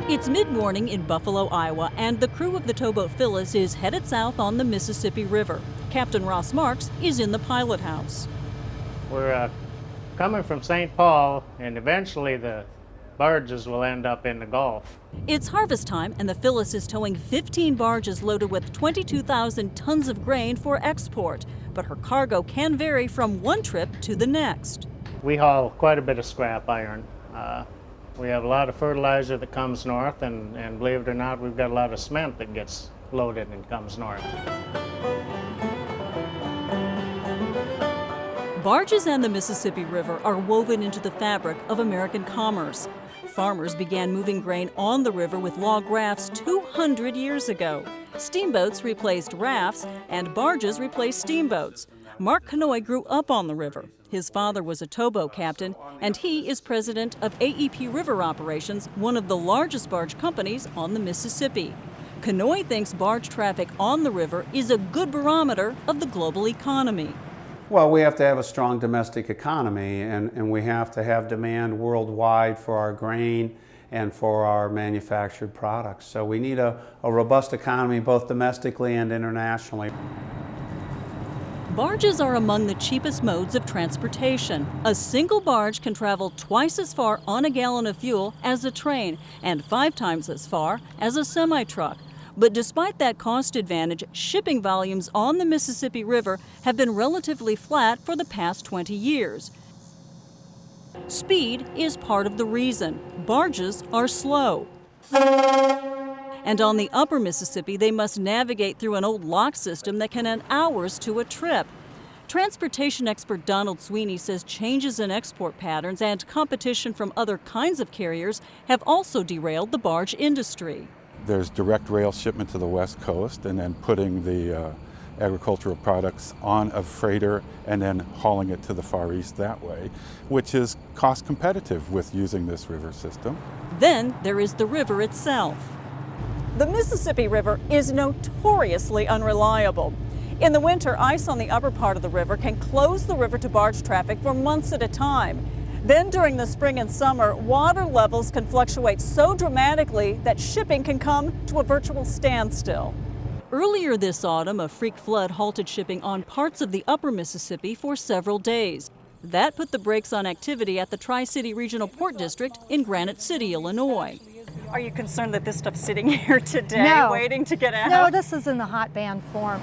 It's mid-morning in Buffalo, Iowa, and the crew of the towboat Phyllis is headed south on the Mississippi River. Captain Ross Marks is in the pilot house. We're coming from St. Paul, and eventually the barges will end up in the Gulf. It's harvest time, and the Phyllis is towing 15 barges loaded with 22,000 tons of grain for export. But her cargo can vary from one trip to the next. We haul quite a bit of scrap iron. We have a lot of fertilizer that comes north, and believe it or not, we've got a lot of cement that gets loaded and comes north. Barges and the Mississippi River are woven into the fabric of American commerce. Farmers began moving grain on the river with log rafts 200 years ago. Steamboats replaced rafts, and barges replaced steamboats. Mark Canoy grew up on the river. His father was a towboat captain, and he is president of AEP River Operations, one of the largest barge companies on the Mississippi. Canoy thinks barge traffic on the river is a good barometer of the global economy. Well, we have to have a strong domestic economy, and we have to have demand worldwide for our grain and for our manufactured products. So we need a robust economy both domestically and internationally. Barges are among the cheapest modes of transportation. A single barge can travel twice as far on a gallon of fuel as a train and 5 times as far as a semi-truck. But despite that cost advantage, shipping volumes on the Mississippi River have been relatively flat for the past 20 years. Speed is part of the reason. Barges are slow. And on the upper Mississippi, they must navigate through an old lock system that can add hours to a trip. Transportation expert Donald Sweeney says changes in export patterns and competition from other kinds of carriers have also derailed the barge industry. There's direct rail shipment to the West Coast and then putting the agricultural products on a freighter and then hauling it to the Far East that way, which is cost competitive with using this river system. Then there is the river itself. The Mississippi River is notoriously unreliable. In the winter, ice on the upper part of the river can close the river to barge traffic for months at a time. Then during the spring and summer, water levels can fluctuate so dramatically that shipping can come to a virtual standstill. Earlier this autumn, a freak flood halted shipping on parts of the upper Mississippi for several days. That put the brakes on activity at the Tri-City Regional Port District in Granite City, Illinois. Are you concerned that this stuff's sitting here today waiting to get out? No, this is in the hot band form.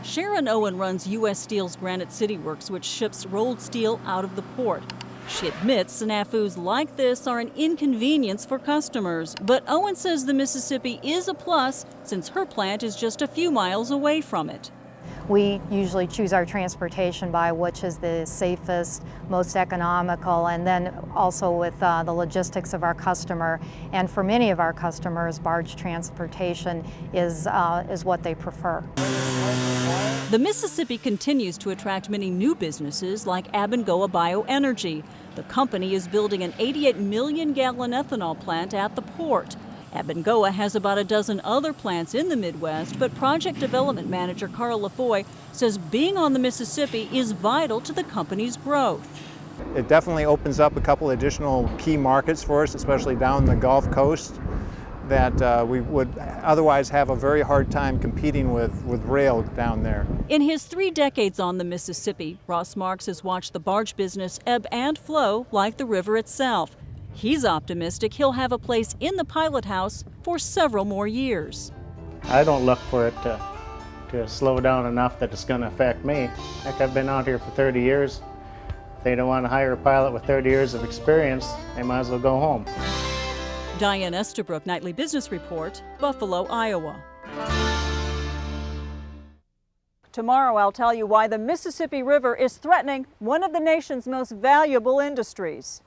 Sharon Owen runs U.S. Steel's Granite City Works, which ships rolled steel out of the port. She admits snafus like this are an inconvenience for customers, but Owen says the Mississippi is a plus since her plant is just a few miles away from it. We usually choose our transportation by which is the safest, most economical, and then also with the logistics of our customer. And for many of our customers, barge transportation is what they prefer. The Mississippi continues to attract many new businesses like Abengoa Bioenergy. The company is building an 88 million gallon ethanol plant at the port. Abengoa has about a dozen other plants in the Midwest, but project development manager Carl Lafoy says being on the Mississippi is vital to the company's growth. It definitely opens up a couple additional key markets for us, especially down the Gulf Coast, that we would otherwise have a very hard time competing with rail down there. In his 3 decades on the Mississippi, Ross Marks has watched the barge business ebb and flow like the river itself. He's optimistic he'll have a place in the pilot house for several more years. I don't look for it to slow down enough that it's going to affect me. Heck, I've been out here for 30 years. If they don't want to hire a pilot with 30 years of experience, they might as well go home. Diane Estabrook, Nightly Business Report, Buffalo, Iowa. Tomorrow I'll tell you why the Mississippi River is threatening one of the nation's most valuable industries.